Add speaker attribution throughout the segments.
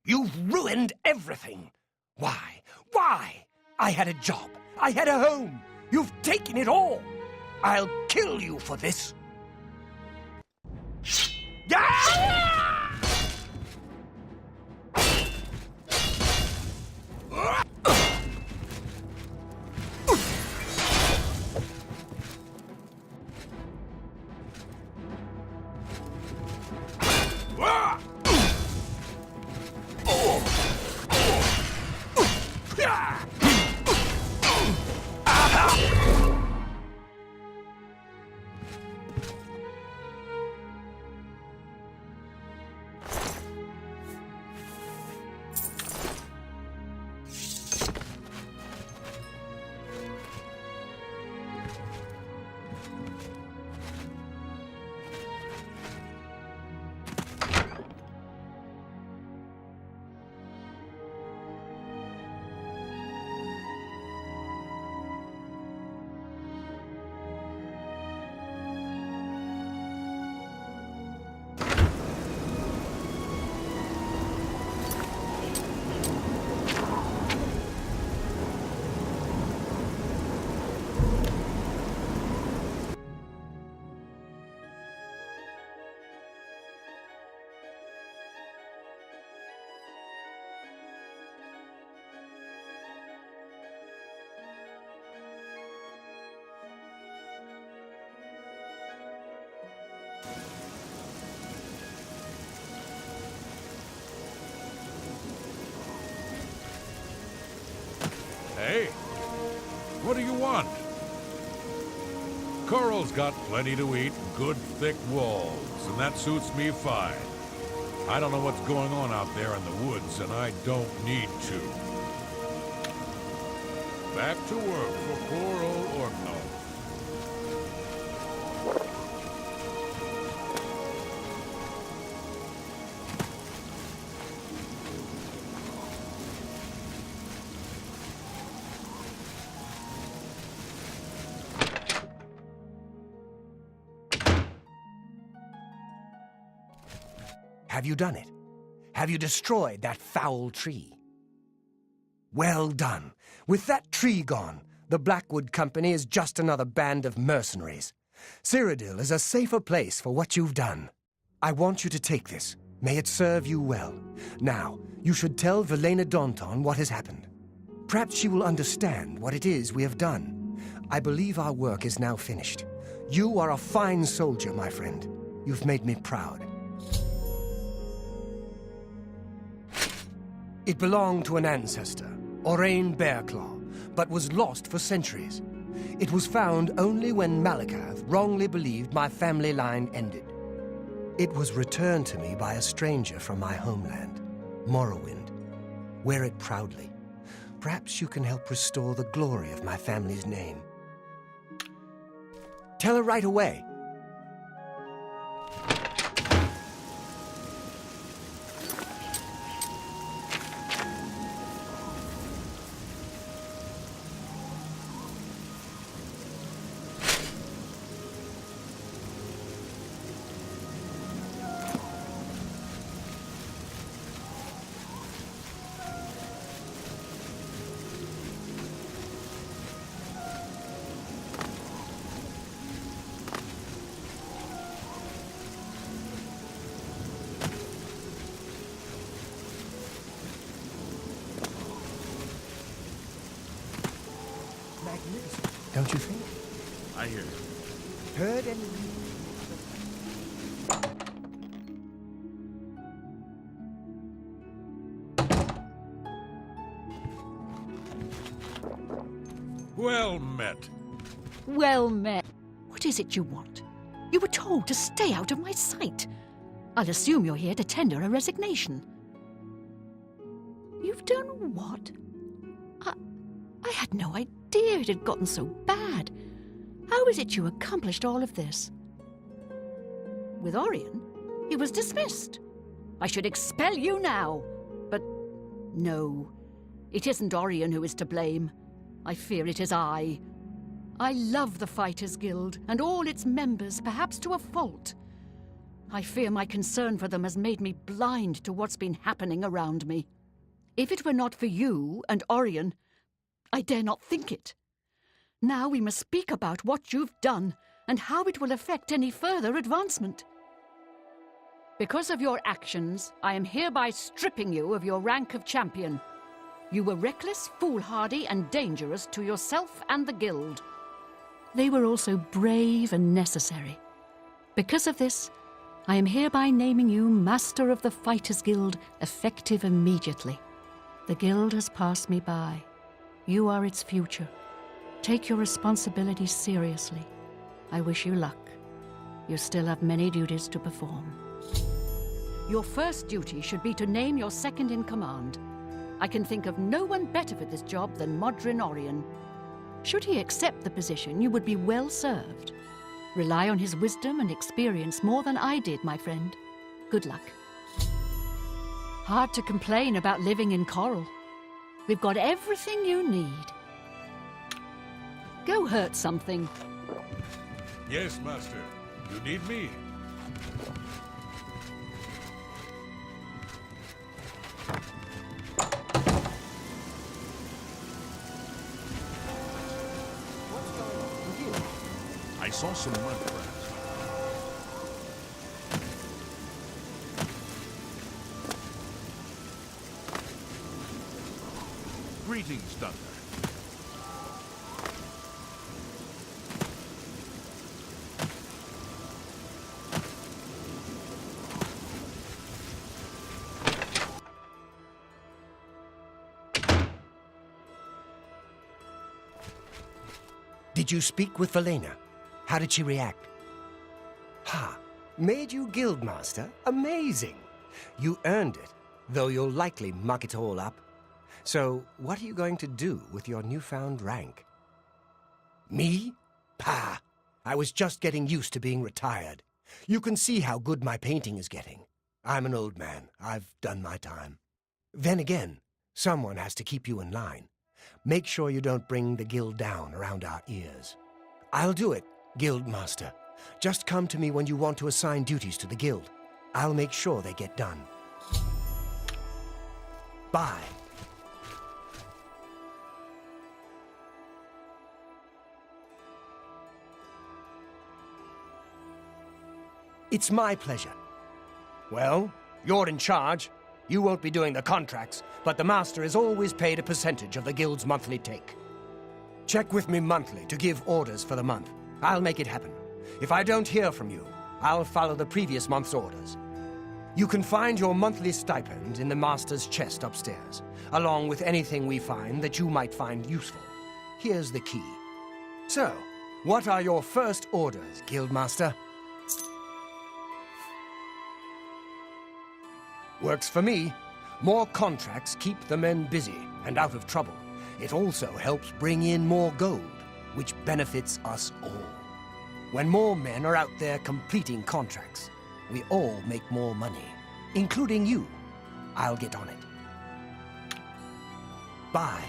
Speaker 1: You've ruined everything. Why? Why? I had a job. I had a home. You've taken it all. I'll kill you for this.
Speaker 2: Hey. What do you want? Coral's got plenty to eat, good thick walls, and that suits me fine. I don't know what's going on out there in the woods, and I don't need to. Back to work for poor old Orknall.
Speaker 1: Have you done it? Have you destroyed that foul tree? Well done. With that tree gone, the Blackwood Company is just another band of mercenaries. Cyrodiil is a safer place for what you've done. I want you to take this. May it serve you well. Now, you should tell Velena Daunton what has happened. Perhaps she will understand what it is we have done. I believe our work is now finished. You are a fine soldier, my friend. You've made me proud. It belonged to an ancestor, Orain Bearclaw, but was lost for centuries. It was found only when Malakath wrongly believed my family line ended. It was returned to me by a stranger from my homeland, Morrowind. Wear it proudly. Perhaps you can help restore the glory of my family's name. Tell her right away. Don't you think?
Speaker 2: I hear you.
Speaker 1: Heard any...
Speaker 2: Well met.
Speaker 3: Well met. What is it you want? You were told to stay out of my sight. I'll assume you're here to tender a resignation. You've done what? I had no idea it had gotten so bad. How is it you accomplished all of this? With Orion, he was dismissed. I should expel you now. But no, it isn't Orion who is to blame. I fear it is I. I love the Fighters Guild and all its members, perhaps to a fault. I fear my concern for them has made me blind to what's been happening around me. If it were not for you and Orion, I dare not think it. Now we must speak about what you've done and how it will affect any further advancement. Because of your actions, I am hereby stripping you of your rank of champion. You were reckless, foolhardy, and dangerous to yourself and the Guild. They were also brave and necessary. Because of this, I am hereby naming you Master of the Fighters Guild, effective immediately. The Guild has passed me by. You are its future. Take your responsibilities seriously. I wish you luck. You still have many duties to perform. Your first duty should be to name your second in command. I can think of no one better for this job than Modrin Orion. Should he accept the position, you would be well served. Rely on his wisdom and experience more than I did, my friend. Good luck. Hard to complain about living in Coral. We've got everything you need. Go hurt something.
Speaker 2: Yes, Master. You need me.
Speaker 1: What's going on with you?
Speaker 2: I saw some mud crabs. Greetings, Thunder.
Speaker 1: Did you speak with Velena? How did she react? Ha! Made you Guildmaster? Amazing! You earned it, though you'll likely muck it all up. So, what are you going to do with your newfound rank? Me? Pah! I was just getting used to being retired. You can see how good my painting is getting. I'm an old man. I've done my time. Then again, someone has to keep you in line. Make sure you don't bring the guild down around our ears. I'll do it, Guildmaster. Just come to me when you want to assign duties to the guild. I'll make sure they get done. Bye. It's my pleasure. Well, you're in charge. You won't be doing the contracts, but the master is always paid a percentage of the guild's monthly take. Check with me monthly to give orders for the month. I'll make it happen. If I don't hear from you, I'll follow the previous month's orders. You can find your monthly stipend in the master's chest upstairs, along with anything we find that you might find useful. Here's the key. So, what are your first orders, Guildmaster? Works for me. More contracts keep the men busy and out of trouble. It also helps bring in more gold, which benefits us all. When more men are out there completing contracts, we all make more money, including you. I'll get on it. Bye.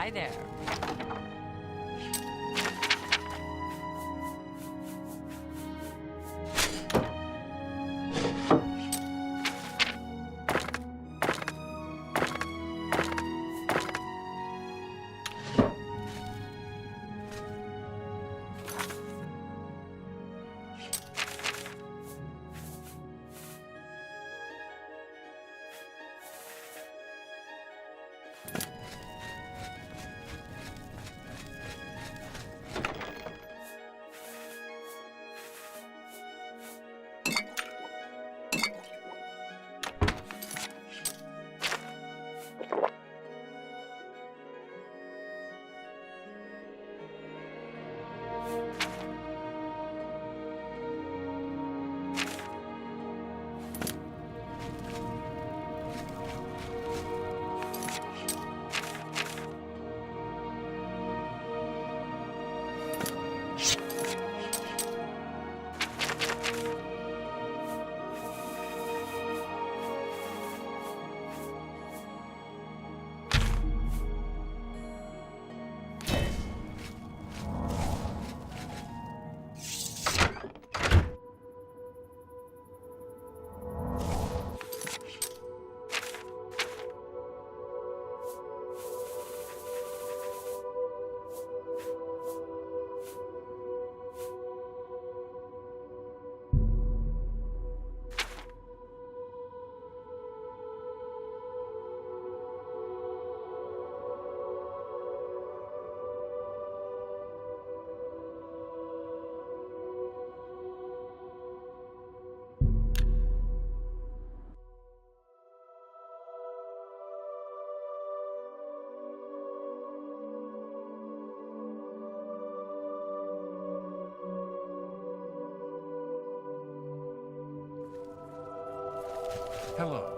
Speaker 4: Hi there.
Speaker 2: Hello.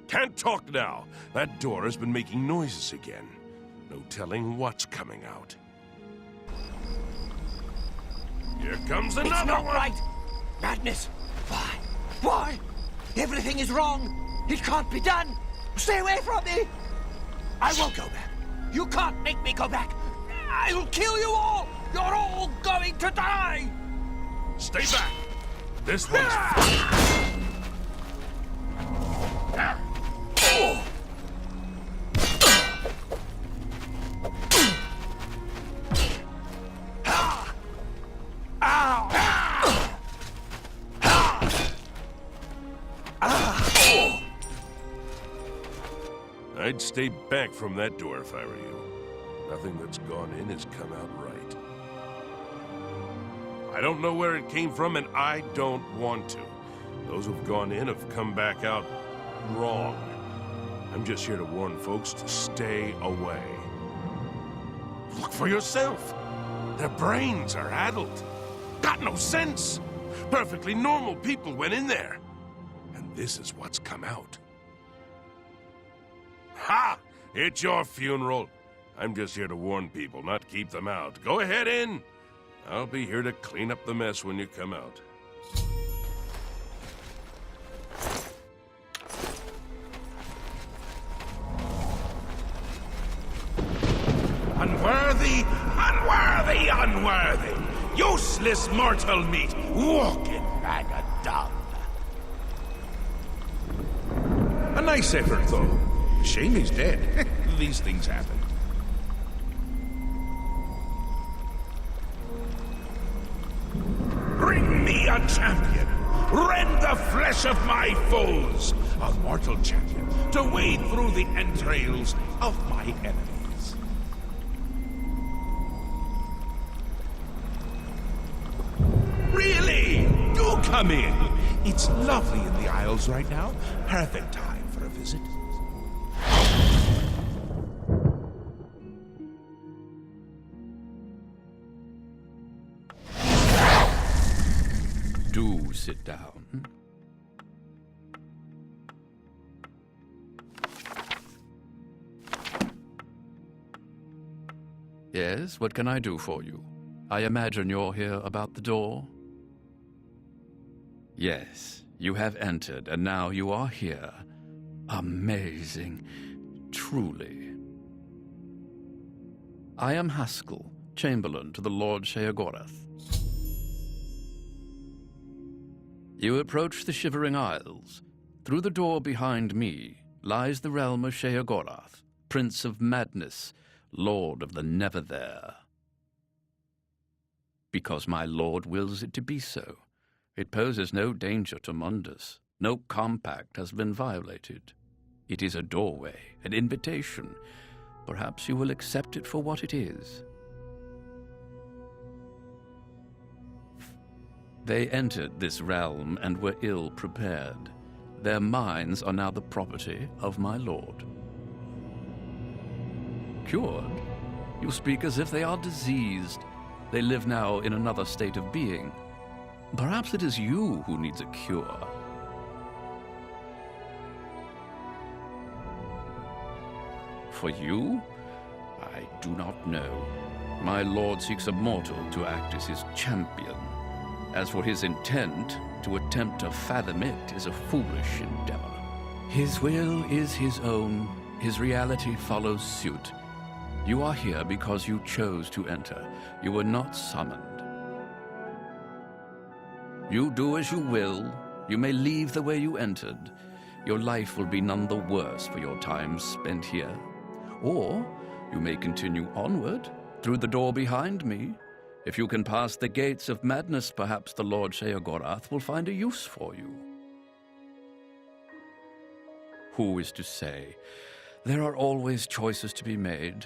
Speaker 5: Can't talk now. That door has been making noises again. No telling what's coming out. Here comes another
Speaker 1: It's not
Speaker 5: one!
Speaker 1: right! Madness! Why? Why? Everything is wrong! It can't be done! Stay away from me! I won't go back! You can't make me go back! I'll kill you all! You're all going to die!
Speaker 5: Stay back! This one's... I'd stay back from that door if I were you. Nothing that's gone in has come out right. I don't know where it came from, and I don't want to. Those who've gone in have come back out wrong. I'm just here to warn folks to stay away. Look for yourself. Their brains are addled. Got no sense. Perfectly normal people went in there. And this is what's come out. Ha! It's your funeral. I'm just here to warn people, not keep them out. Go ahead in. I'll be here to clean up the mess when you come out.
Speaker 4: Unworthy, unworthy, unworthy! Useless mortal meat, walking bag of dung. A nice effort, though. Shame he's dead. These things happen. Bring me a champion! Rend the flesh of my foes! A mortal champion to wade through the entrails of my enemies. Really? Do come in! It's lovely in the Isles right now. Perfect time for a visit.
Speaker 6: Do sit down. Yes, what can I do for you? I imagine you're here about the door? Yes, you have entered, and now you are here. Amazing. Truly. I am Haskell, Chamberlain to the Lord Sheogorath. You approach the Shivering Isles. Through the door behind me lies the realm of Sheogorath, Prince of Madness, Lord of the Never There. Because my lord wills it to be so. It poses no danger to Mundus. No compact has been violated. It is a doorway, an invitation. Perhaps you will accept it for what it is. They entered this realm and were ill prepared. Their minds are now the property of my lord. Cured? You speak as if they are diseased. They live now in another state of being. Perhaps it is you who needs a cure. For you? I do not know. My lord seeks a mortal to act as his champion. As for his intent, to attempt to fathom it is a foolish endeavor. His will is his own. His reality follows suit. You are here because you chose to enter. You were not summoned. You do as you will. You may leave the way you entered. Your life will be none the worse for your time spent here. Or you may continue onward, through the door behind me. If you can pass the gates of madness, perhaps the Lord Sheogorath will find a use for you. Who is to say? There are always choices to be made.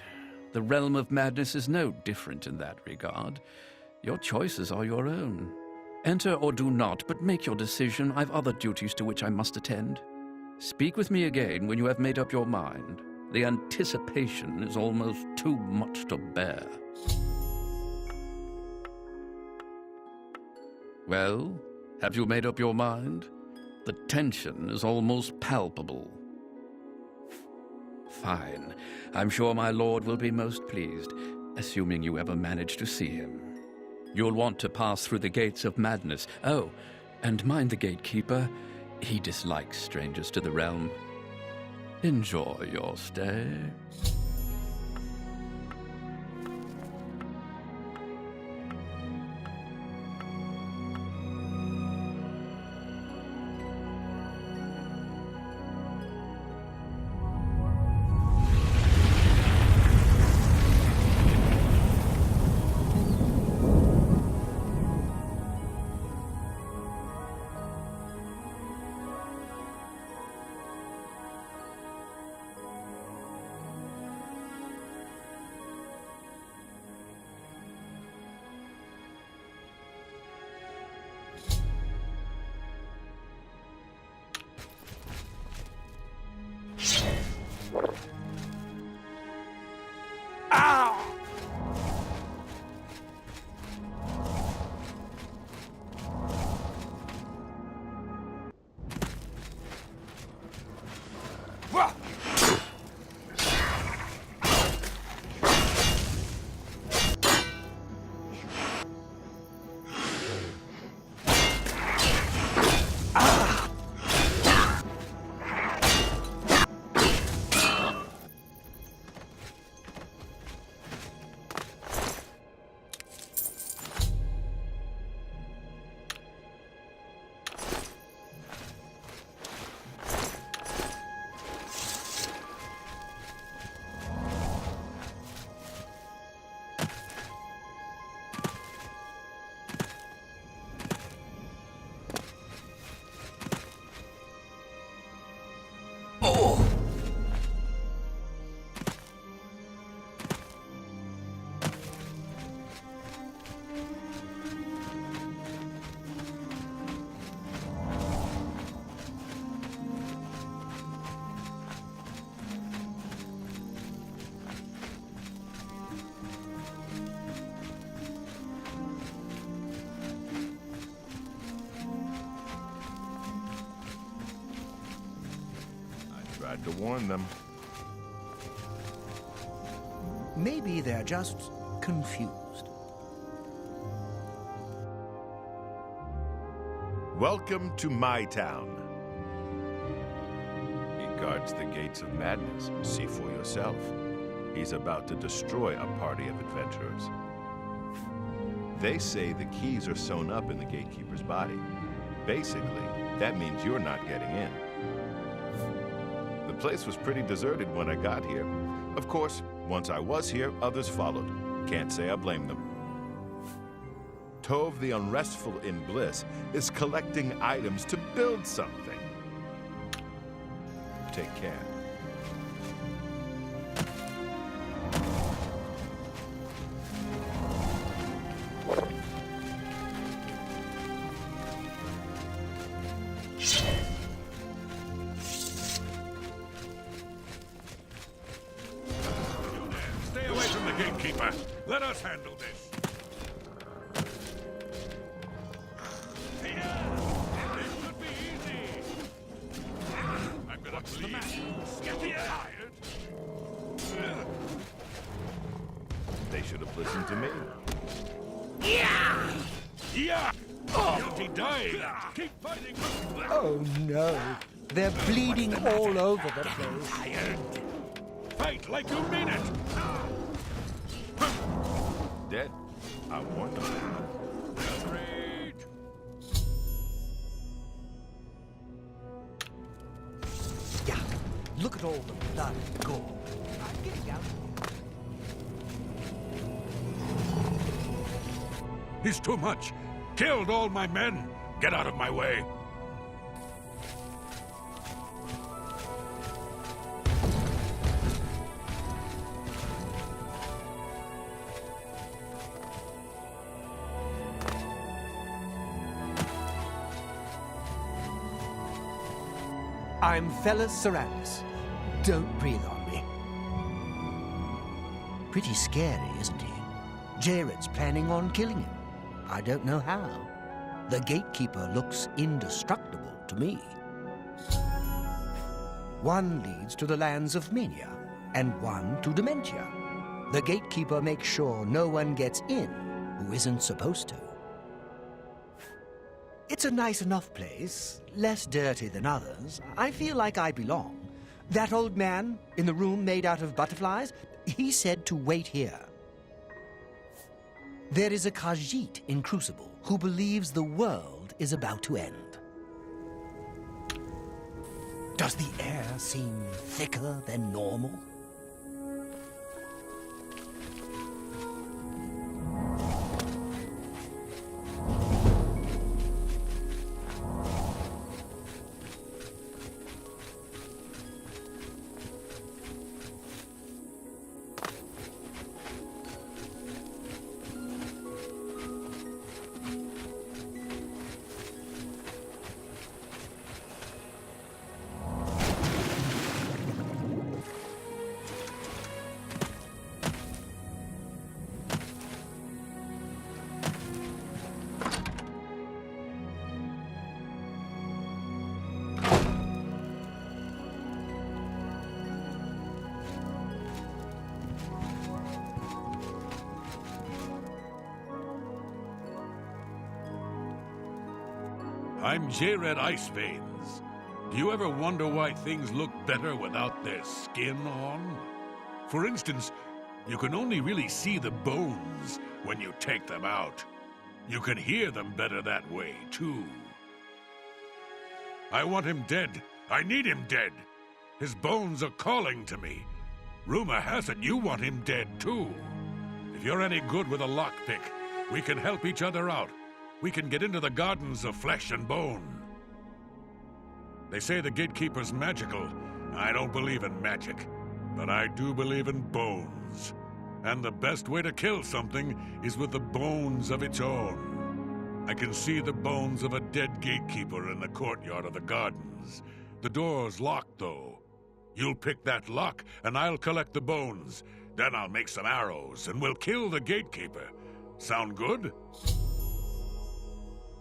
Speaker 6: The realm of madness is no different in that regard. Your choices are your own. Enter or do not, but make your decision. I've other duties to which I must attend. Speak with me again when you have made up your mind. The anticipation is almost too much to bear. Well, have you made up your mind? The tension is almost palpable. Fine. I'm sure my lord will be most pleased, assuming you ever manage to see him. You'll want to pass through the gates of madness. Oh, and mind the gatekeeper. He dislikes strangers to the realm. Enjoy your stay.
Speaker 5: Tried to warn them.
Speaker 1: Maybe they're just confused.
Speaker 7: Welcome to my town. He guards the gates of madness. See for yourself. He's about to destroy a party of adventurers. They say the keys are sewn up in the gatekeeper's body. Basically, that means you're not getting in. The place was pretty deserted when I got here. Of course, once I was here, others followed. Can't say I blame them. Tove the Unrestful in Bliss is collecting items to build something. Take care.
Speaker 2: Stay away from the gatekeeper. Let us handle this. This should be easy. I'm gonna bleed. Get tired.
Speaker 7: They should have listened to me.
Speaker 2: Yeah! Guilty dying. Keep fighting.
Speaker 1: Oh no, they're bleeding all over the place.
Speaker 2: Tired. Fight like you mean it.
Speaker 7: Dead. I warned them.
Speaker 2: Great.
Speaker 1: Yeah, look at all the blood and gore. I'm getting out.
Speaker 2: He's too much. Killed all my men. Get out of my way.
Speaker 1: I'm Fellas Sarandis. Don't breathe on me. Pretty scary, isn't he? Jared's planning on killing him. I don't know how. The gatekeeper looks indestructible to me. One leads to the lands of Mania, and one to Dementia. The gatekeeper makes sure no one gets in who isn't supposed to. It's a nice enough place, less dirty than others. I feel like I belong. That old man in the room made out of butterflies, he said to wait here. There is a Khajiit in Crucible who believes the world is about to end. Does the air seem thicker than normal?
Speaker 2: I'm Jared Iceveins. Do you ever wonder why things look better without their skin on? For instance, you can only really see the bones when you take them out. You can hear them better that way, too. I want him dead. I need him dead. His bones are calling to me. Rumor has it you want him dead, too. If you're any good with a lockpick, we can help each other out. We can get into the gardens of flesh and bone. They say the gatekeeper's magical. I don't believe in magic, but I do believe in bones. And the best way to kill something is with the bones of its own. I can see the bones of a dead gatekeeper in the courtyard of the gardens. The door's locked, though. You'll pick that lock, and I'll collect the bones. Then I'll make some arrows, and we'll kill the gatekeeper. Sound good?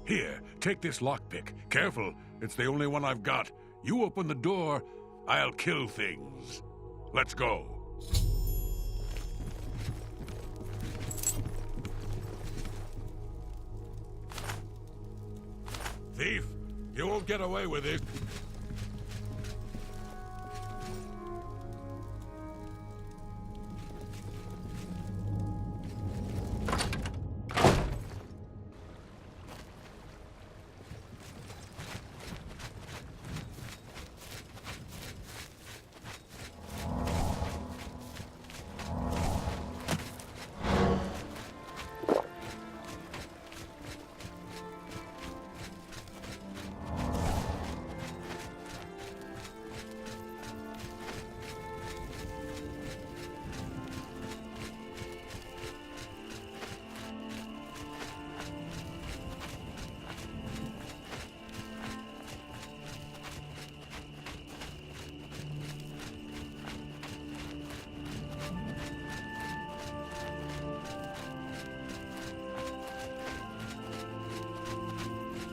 Speaker 2: Here, take this lockpick. Careful, it's the only one I've got. You open the door, I'll kill things. Let's go. Thief, you won't get away with it.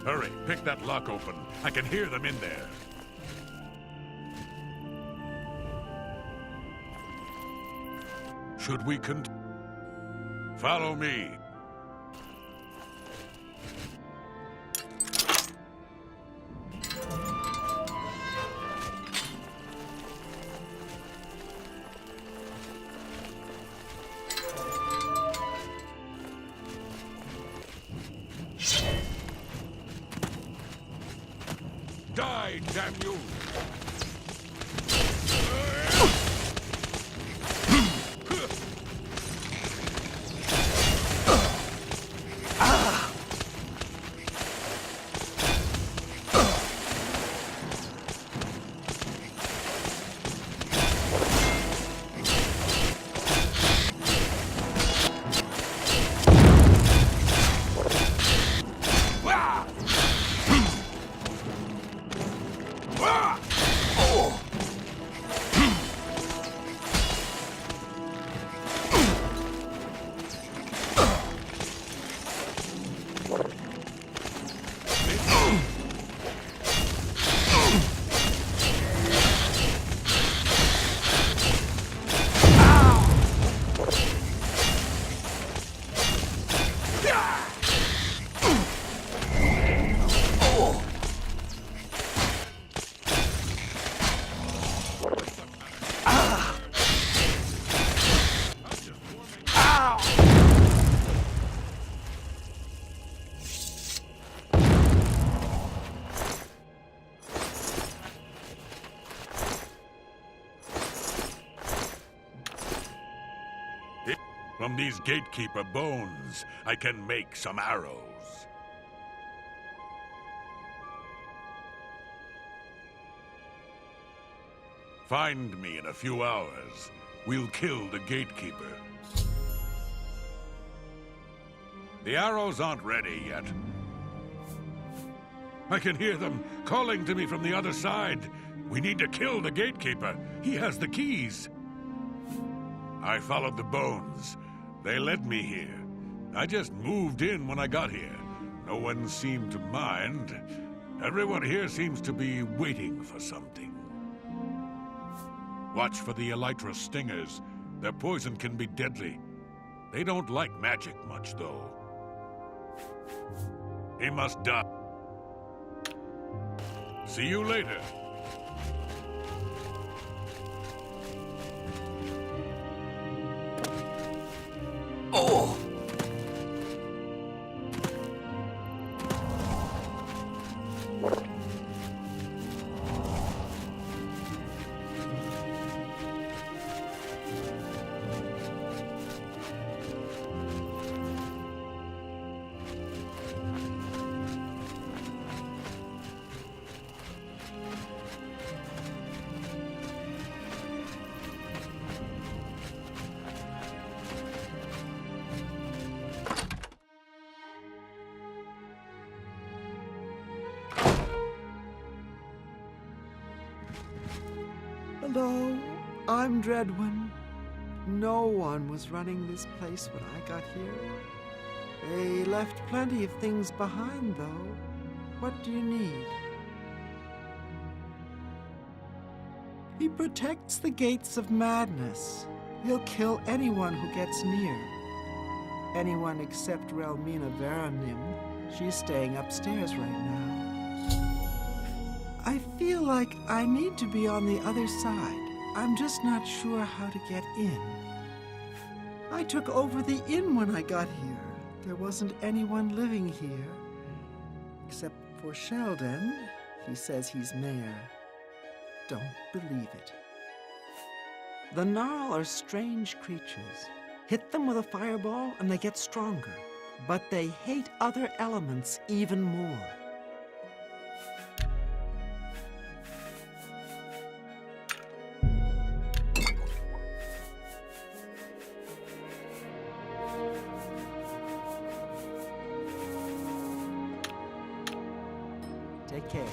Speaker 2: Hurry, pick that lock open. I can hear them in there. Should we follow me? Die, damn you! From these gatekeeper bones, I can make some arrows. Find me in a few hours. We'll kill the gatekeeper. The arrows aren't ready yet. I can hear them calling to me from the other side. We need to kill the gatekeeper. He has the keys. I followed the bones. They led me here. I just moved in when I got here. No one seemed to mind. Everyone here seems to be waiting for something. Watch for the elytra stingers. Their poison can be deadly. They don't like magic much, though. He must die. See you later.
Speaker 1: Oh!
Speaker 8: Hello, I'm Dreadwin. No one was running this place when I got here. They left plenty of things behind, though. What do you need? He protects the gates of madness. He'll kill anyone who gets near. Anyone except Relmina Veranim. She's staying upstairs right now. I feel like I need to be on the other side. I'm just not sure how to get in. I took over the inn when I got here. There wasn't anyone living here. Except for Sheldon. He says he's mayor. Don't believe it. The Gnarl are strange creatures. Hit them with a fireball and they get stronger. But they hate other elements even more. Take care.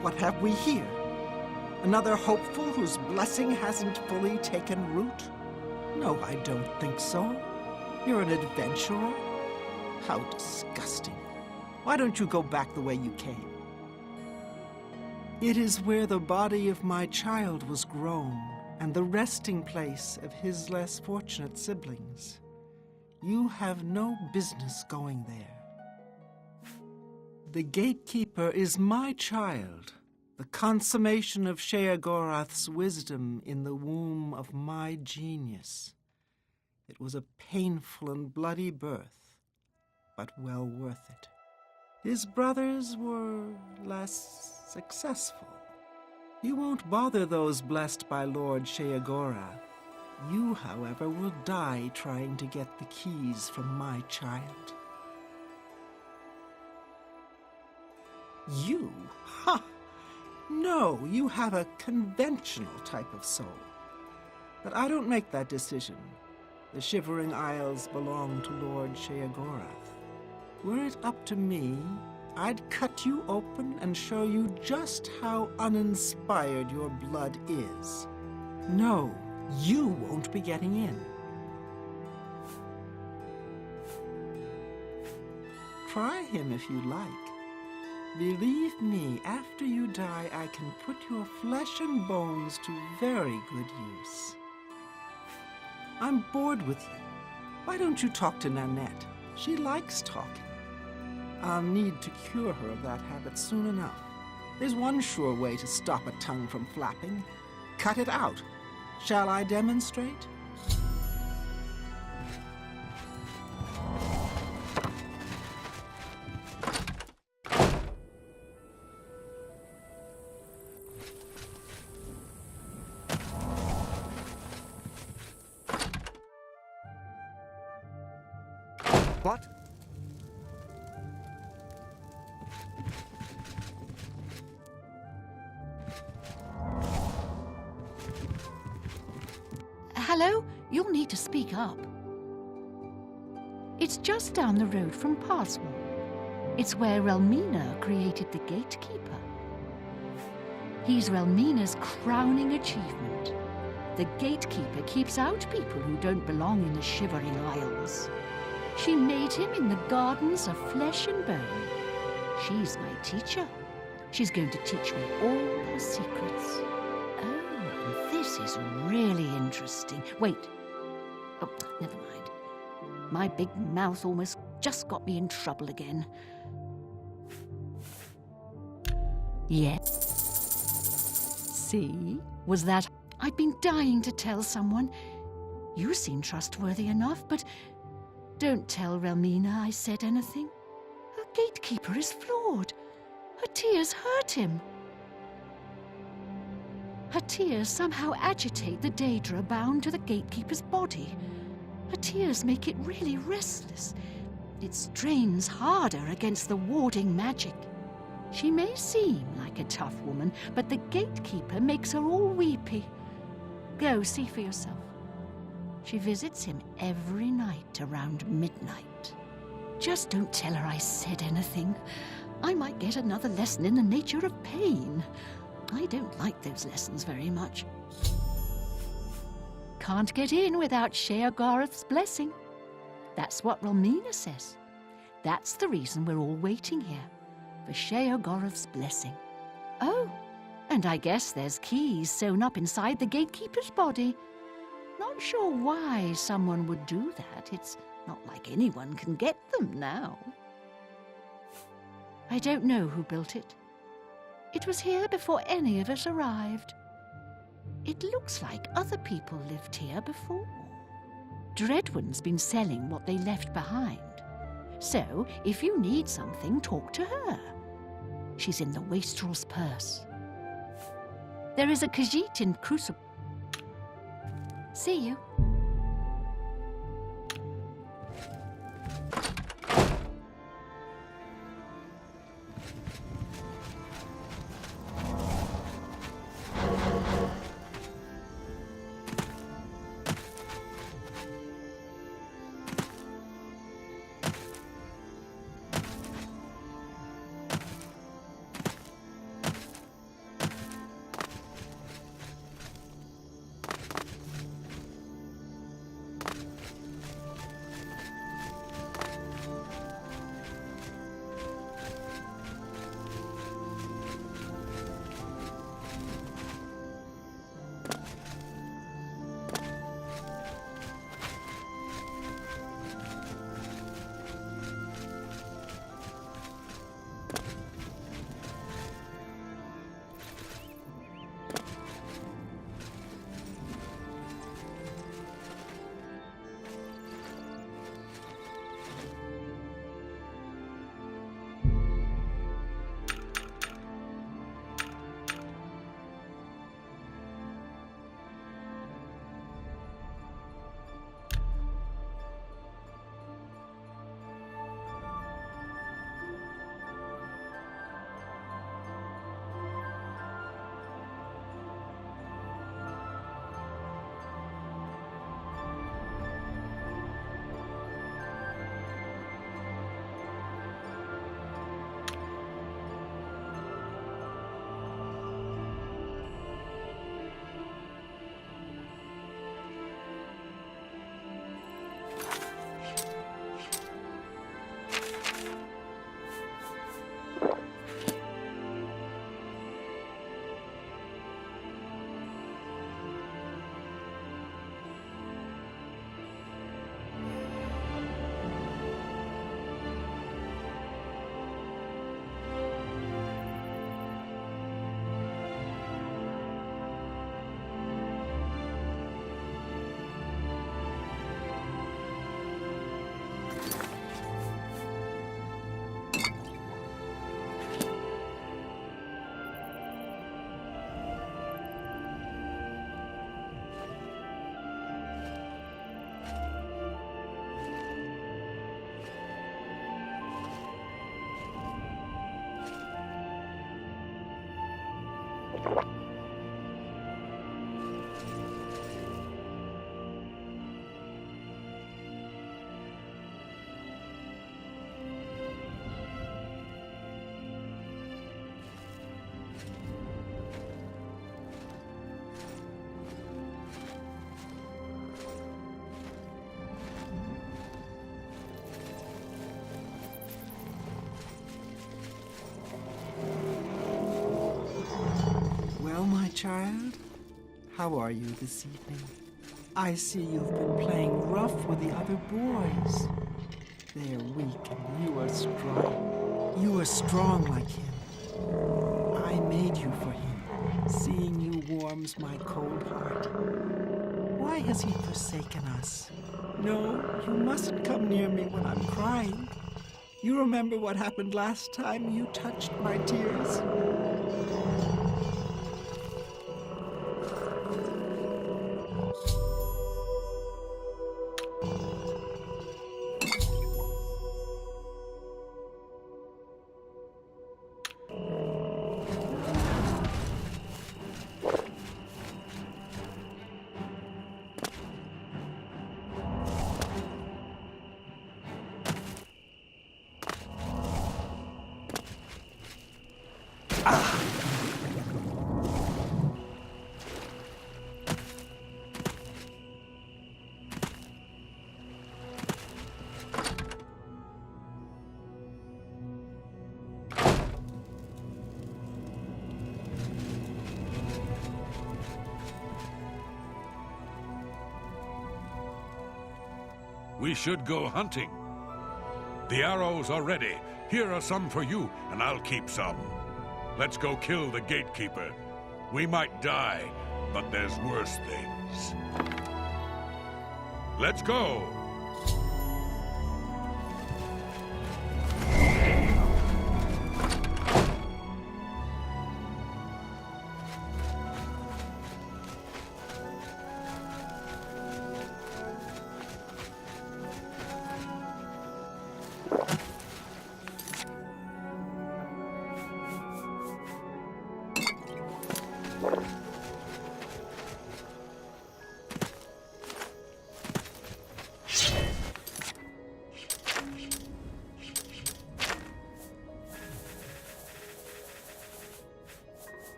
Speaker 8: What have we here? Another hopeful whose blessing hasn't fully taken root? No, I don't think so. You're an adventurer? How disgusting. Why don't you go back the way you came? It is where the body of my child was grown, and the resting place of his less fortunate siblings. You have no business going there. The gatekeeper is my child, the consummation of Sheogorath's wisdom in the womb of my genius. It was a painful and bloody birth, but well worth it. His brothers were less successful. You won't bother those blessed by Lord Sheogorath. You, however, will die trying to get the keys from my child. You? Ha! No, you have a conventional type of soul. But I don't make that decision. The Shivering Isles belong to Lord Sheogorath. Were it up to me, I'd cut you open and show you just how uninspired your blood is. No, you won't be getting in. Try him if you like. Believe me, after you die, I can put your flesh and bones to very good use. I'm bored with you. Why don't you talk to Nanette? She likes talking. I'll need to cure her of that habit soon enough. There's one sure way to stop a tongue from flapping. Cut it out. Shall I demonstrate?
Speaker 1: What?
Speaker 3: Hello? You'll need to speak up. It's just down the road from Parswell. It's where Relmina created the Gatekeeper. He's Relmina's crowning achievement. The Gatekeeper keeps out people who don't belong in the Shivering Isles. She made him in the gardens of flesh and bone. She's my teacher. She's going to teach me all her secrets. Oh, and this is really interesting. Wait. Oh, never mind. My big mouth almost just got me in trouble again. Yes. See? Was that... I've been dying to tell someone. You seem trustworthy enough, but... Don't tell Relmina I said anything. Her Gatekeeper is flawed. Her tears hurt him. Her tears somehow agitate the Daedra bound to the Gatekeeper's body. Her tears make it really restless. It strains harder against the warding magic. She may seem like a tough woman, but the Gatekeeper makes her all weepy. Go see for yourself. She visits him every night around midnight. Just don't tell her I said anything. I might get another lesson in the nature of pain. I don't like those lessons very much. Can't get in without Sheogorath's blessing. That's what Relmina says. That's the reason we're all waiting here. for Sheogorov's blessing. Oh, and I guess there's keys sewn up inside the gatekeeper's body. Not sure why someone would do that. It's not like anyone can get them now. I don't know who built it. It was here before any of us arrived. It looks like other people lived here before. Dreadwin's been selling what they left behind. So, if you need something, talk to her. She's in the wastrel's purse. There is a Khajiit in Crucible. See you.
Speaker 8: Well, my child, how are you this evening? I see you've been playing rough with the other boys. They're weak and you are strong. You are strong like him. I made you for him. Seeing you warms my cold heart. Why has he forsaken us? No, you mustn't come near me when I'm crying. You remember what happened last time you touched my tears?
Speaker 2: we should go hunting. The arrows are ready. Here are some for you, and I'll keep some. Let's go kill the gatekeeper. We might die, but there's worse things. Let's go!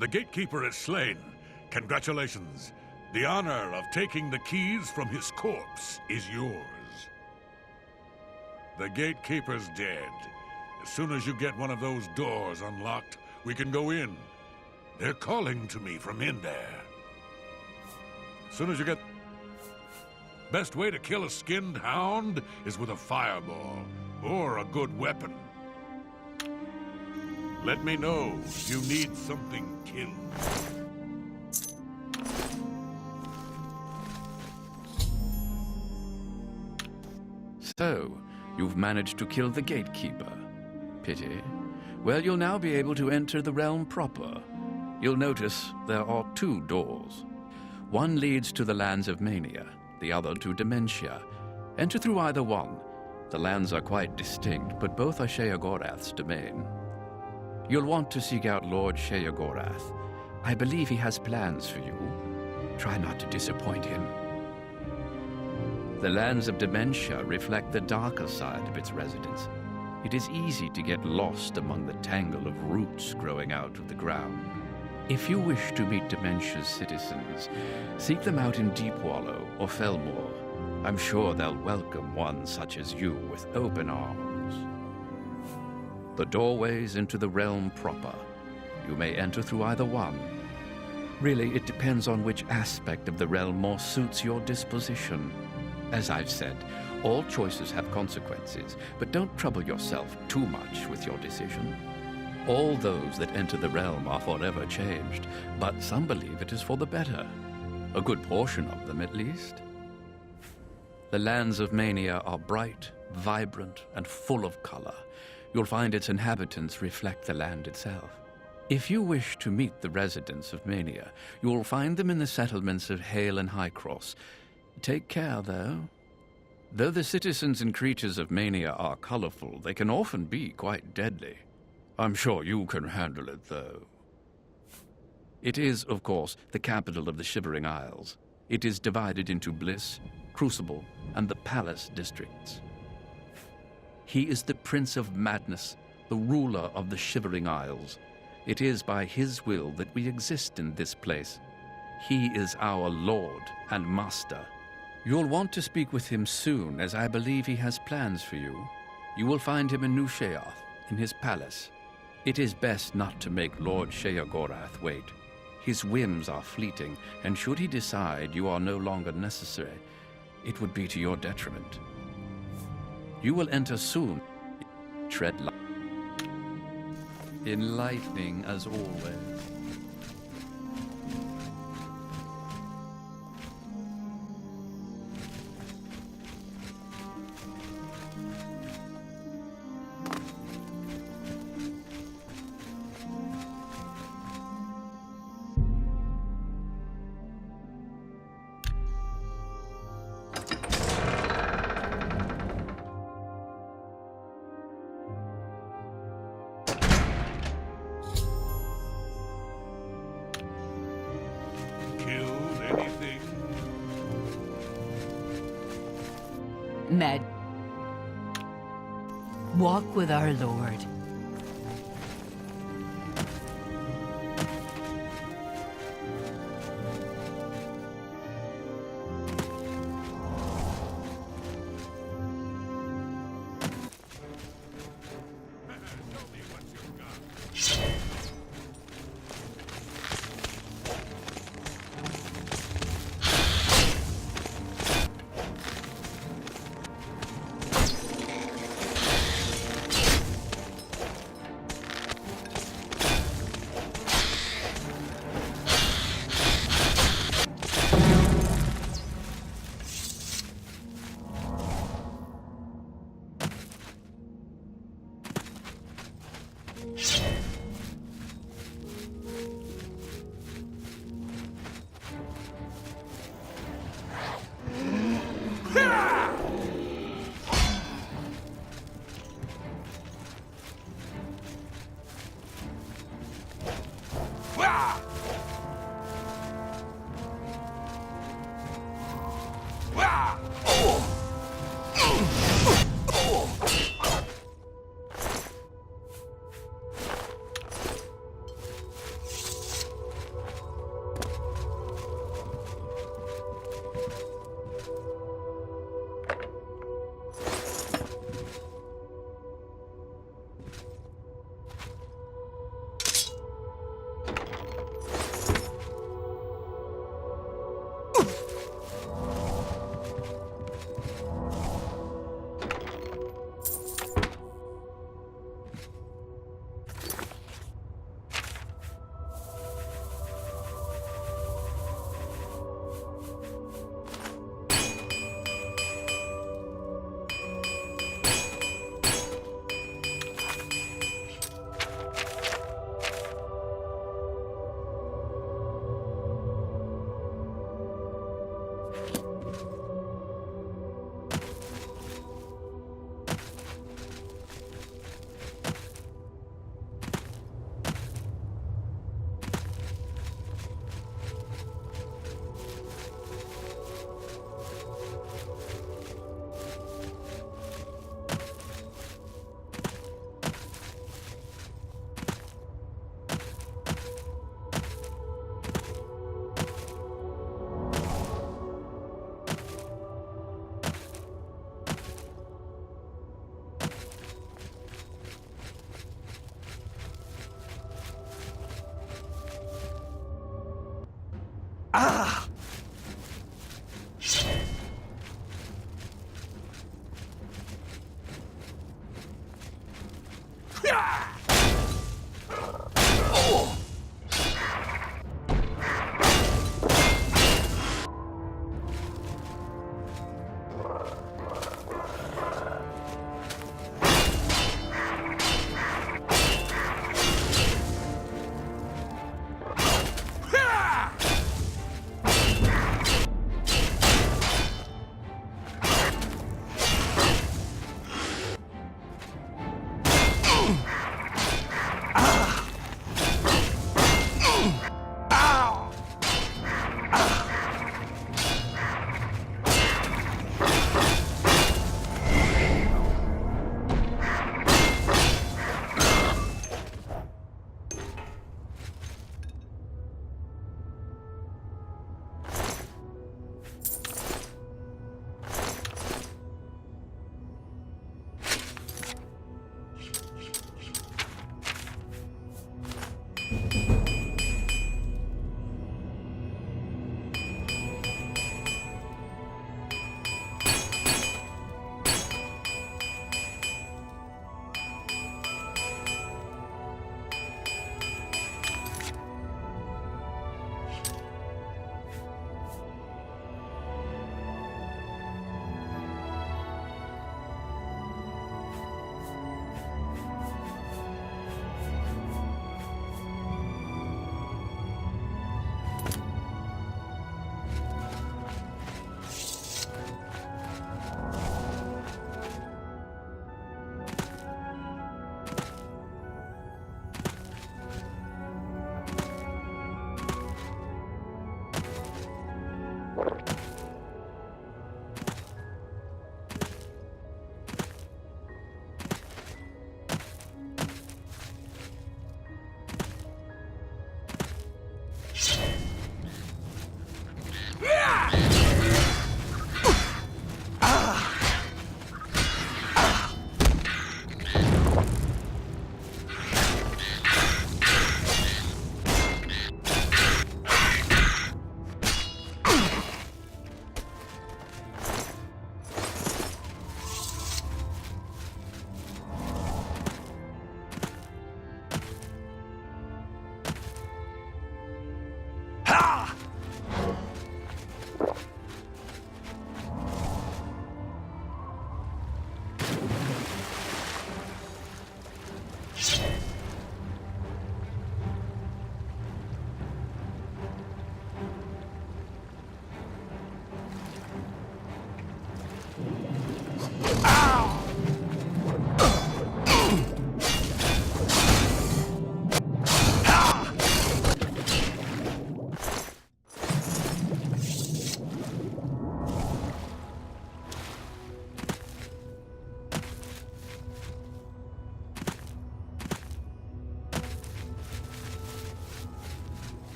Speaker 2: The gatekeeper is slain. Congratulations. The honor of taking the keys from his corpse is yours. The gatekeeper's dead. As soon as you get one of those doors unlocked, we can go in. They're calling to me from in there. As soon as you get... Best way to kill a skinned hound is with a fireball, or a good weapon. Let me know if you need something killed.
Speaker 6: So, you've managed to kill the gatekeeper. Pity. Well, you'll now be able to enter the realm proper. You'll notice there are 2 doors. One leads to the lands of Mania, the other to Dementia. Enter through either one. The lands are quite distinct, but both are Sheogorath's domain. You'll want to seek out Lord Sheogorath. I believe he has plans for you. Try not to disappoint him. The lands of Dementia reflect the darker side of its residents. It is easy to get lost among the tangle of roots growing out of the ground. If you wish to meet Dementia's citizens, seek them out in Deepwallow or Felmore. I'm sure they'll welcome one such as you with open arms. The doorways into the realm proper. You may enter through either one. Really, it depends on which aspect of the realm more suits your disposition. As I've said, all choices have consequences, but don't trouble yourself too much with your decision. All those that enter the realm are forever changed, but some believe it is for the better. A good portion of them, at least. The lands of Mania are bright, vibrant, and full of color. You'll find its inhabitants reflect the land itself. If you wish to meet the residents of Mania, you will find them in the settlements of Hale and Highcross. Take care, though. Though the citizens and creatures of Mania are colorful, they can often be quite deadly. I'm sure you can handle it, though. It is, of course, the capital of the Shivering Isles. It is divided into Bliss, Crucible, and the Palace districts. He is the Prince of Madness, the ruler of the Shivering Isles. It is by his will that we exist in this place. He is our Lord and Master. You'll want to speak with him soon, as I believe he has plans for you. You will find him in New Sheoth, in his palace. It is best not to make Lord Sheogorath wait. His whims are fleeting, and should he decide you are no longer necessary, it would be to your detriment. You will enter soon. Tread lightly. Enlightening as always.
Speaker 2: Killed anything?
Speaker 3: Med. Walk with our Lord.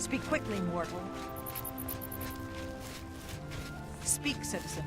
Speaker 9: Speak quickly, mortal. Speak, citizen.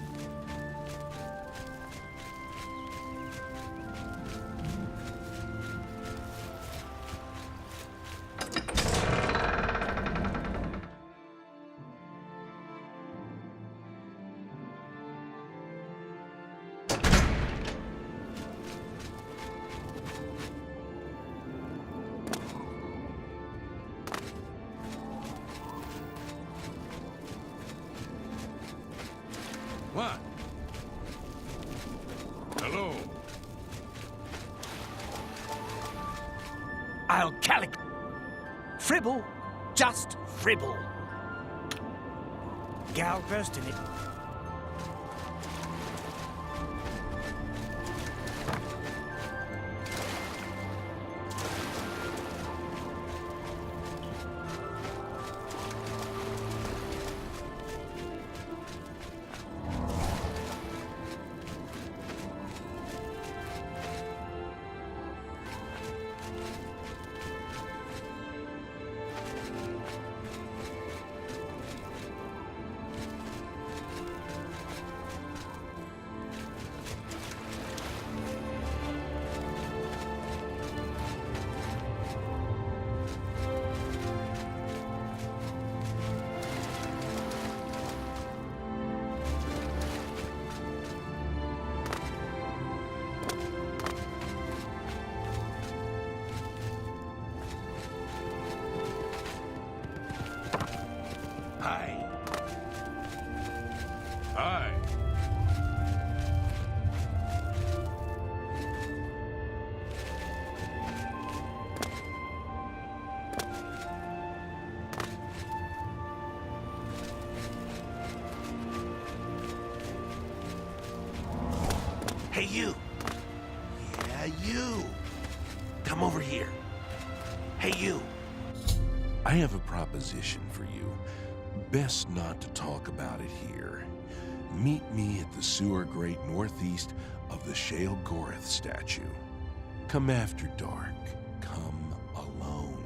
Speaker 2: What? Hello?
Speaker 1: I'll calic... Fribble, just fribble. Gal versed in it.
Speaker 4: Hey, you. Yeah, you. Come over here. Hey, you. I have a proposition for you. Best not to talk about it here. Meet me at the sewer grate northeast of the Shale Gorath statue. Come after dark. Come alone.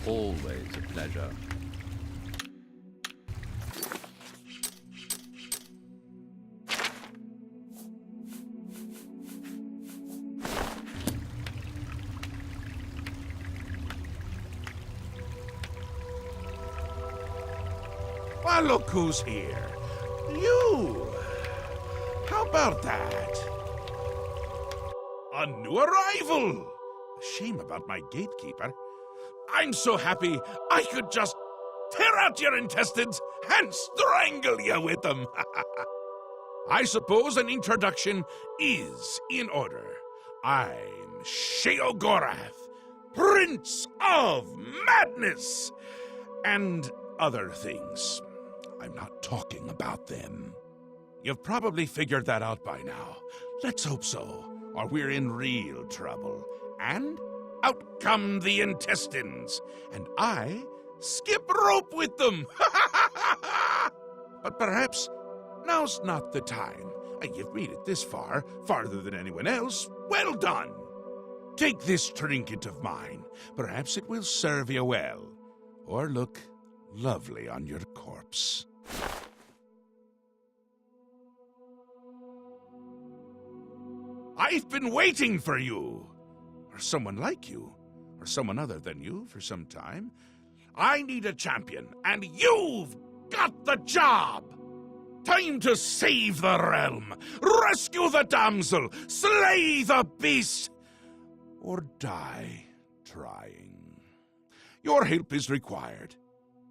Speaker 6: Always a pleasure.
Speaker 4: Well, look who's here. You! How about that? A new arrival! Shame about my gatekeeper. I'm so happy I could just tear out your intestines and strangle you with them. I suppose an introduction is in order. I'm Sheogorath, Prince of Madness, and other things. I'm not talking about them. You've probably figured that out by now. Let's hope so, or we're in real trouble. And out come the intestines, and I skip rope with them. But perhaps now's not the time. You've made it this far, farther than anyone else. Well done. Take this trinket of mine. Perhaps it will serve you well, or look lovely on your corpse. I've been waiting for you, or someone like you, or someone other than you for some time. I need a champion, and you've got the job! Time to save the realm, rescue the damsel, slay the beast, or die trying. Your help is required.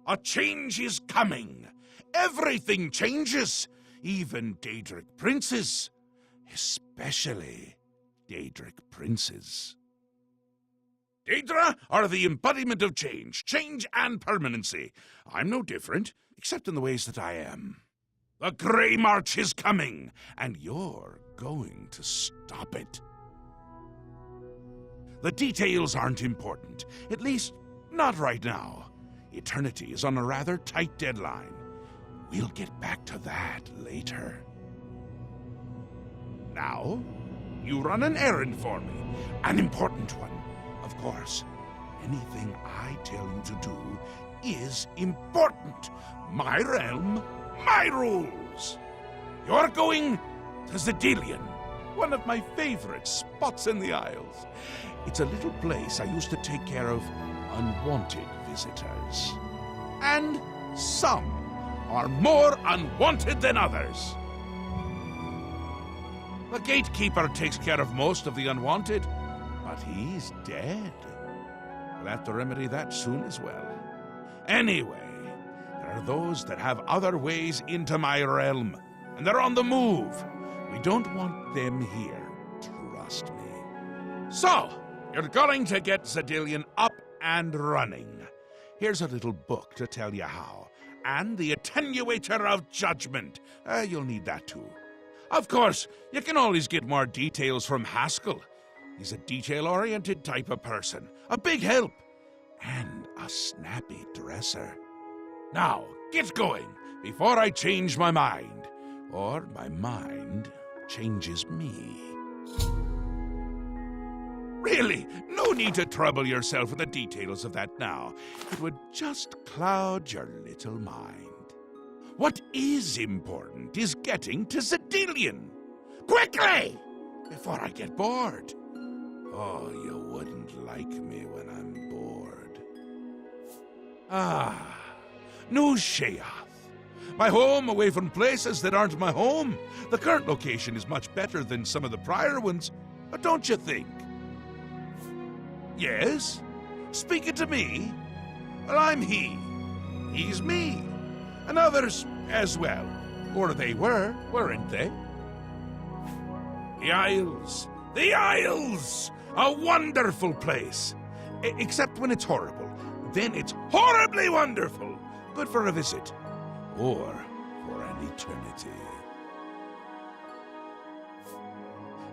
Speaker 4: A change is coming. Everything changes, even Daedric princes, especially Daedric princes. Daedra are the embodiment of change and permanency. I'm no different, except in the ways that I am. The Grey March is coming, and you're going to stop it. The details aren't important, at least not right now. Eternity is on a rather tight deadline. We'll get back to that later. Now, you run an errand for me, an important one. Of course, anything I tell you to do is important. My realm, my rules. You're going to Zedilian, one of my favorite spots in the Isles. It's a little place I used to take care of unwanted visitors. And some are more unwanted than others. The gatekeeper takes care of most of the unwanted, but he's dead. We'll have to remedy that soon as well. Anyway, there are those that have other ways into my realm, and they're on the move. We don't want them here, trust me. So, you're going to get Zedilian up and running. Here's a little book to tell you how, and the Attenuator of Judgment. You'll need that too. Of course, you can always get more details from Haskell. He's a detail-oriented type of person, a big help, and a snappy dresser. Now, get going before I change my mind, or my mind changes me. Really, no need to trouble yourself with the details of that now. It would just cloud your little mind. What is important is getting to Zedilian. Quickly! Before I get bored. Oh, you wouldn't like me when I'm bored. New Sheath. My home away from places that aren't my home. The current location is much better than some of the prior ones, don't you think? Yes? Speaking to me? Well, I'm he. He's me. And others as well. Or they were, weren't they? The Isles. The Isles! A wonderful place. Except when it's horrible. Then it's horribly wonderful. Good for a visit. Or for an eternity.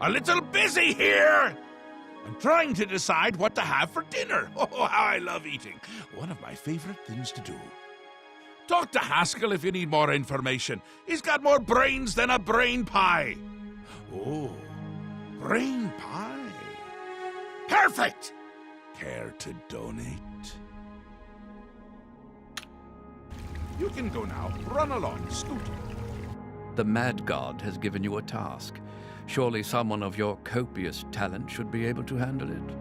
Speaker 4: A little busy here! I'm trying to decide what to have for dinner. Oh, how I love eating. One of my favorite things to do. Talk to Haskell if you need more information. He's got more brains than a brain pie. Oh, brain pie. Perfect! Care to donate? You can go now. Run along, scoot.
Speaker 6: The Mad God has given you a task. Surely someone of your copious talent should be able to handle it.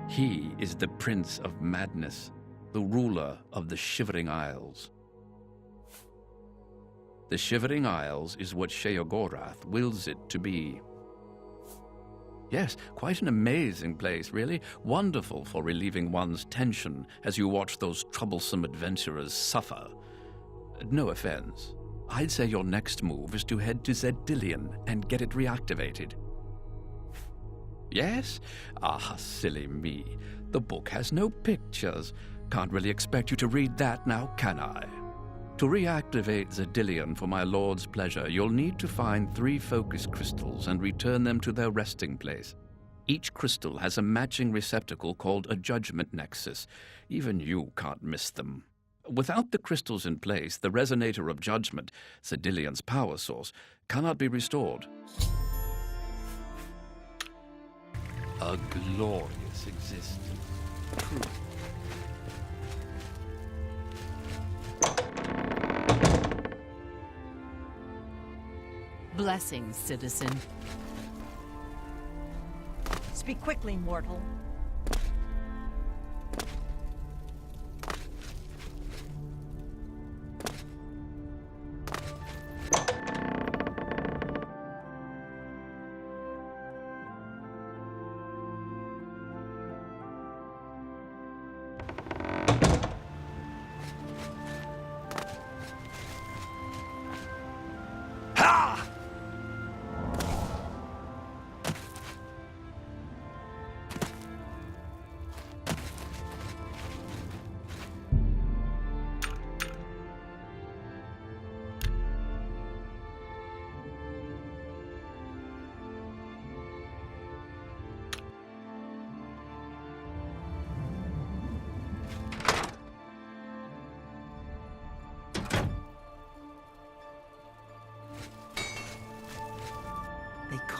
Speaker 6: He is the Prince of Madness, the ruler of the Shivering Isles. The Shivering Isles is what Sheogorath wills it to be. Yes, quite an amazing place, really. Wonderful for relieving one's tension as you watch those troublesome adventurers suffer. No offense. I'd say your next move is to head to Zedilian and get it reactivated. Yes? Ah, silly me. The book has no pictures. Can't really expect you to read that now, can I? To reactivate Zedilian for my lord's pleasure, you'll need to find 3 focus crystals and return them to their resting place. Each crystal has a matching receptacle called a judgment nexus. Even you can't miss them. Without the crystals in place, the resonator of judgment, Zedilian's power source, cannot be restored. A glorious existence.
Speaker 9: Blessings, citizen. Speak quickly, mortal.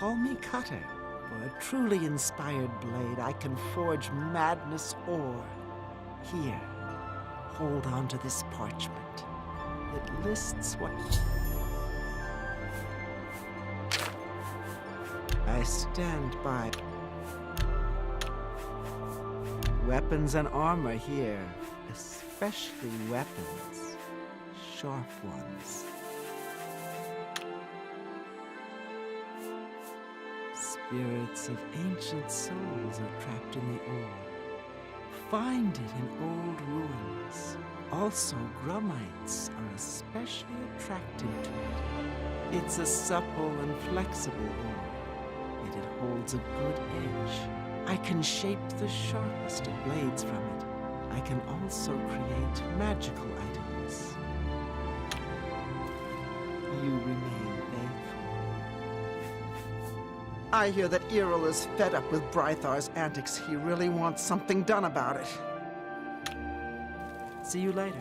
Speaker 8: Call me Cutter. For a truly inspired blade, I can forge madness ore. Here, hold on to this parchment. It lists what... I stand by. Weapons and armor here, especially weapons. Sharp ones. Spirits of ancient souls are trapped in the ore. Find it in old ruins. Also, grummites are especially attracted to it. It's a supple and flexible ore, yet it holds a good edge. I can shape the sharpest of blades from it. I can also create magical items. You remain faithful. I hear that Errol is fed up with Brythar's antics. He really wants something done about it. See you later.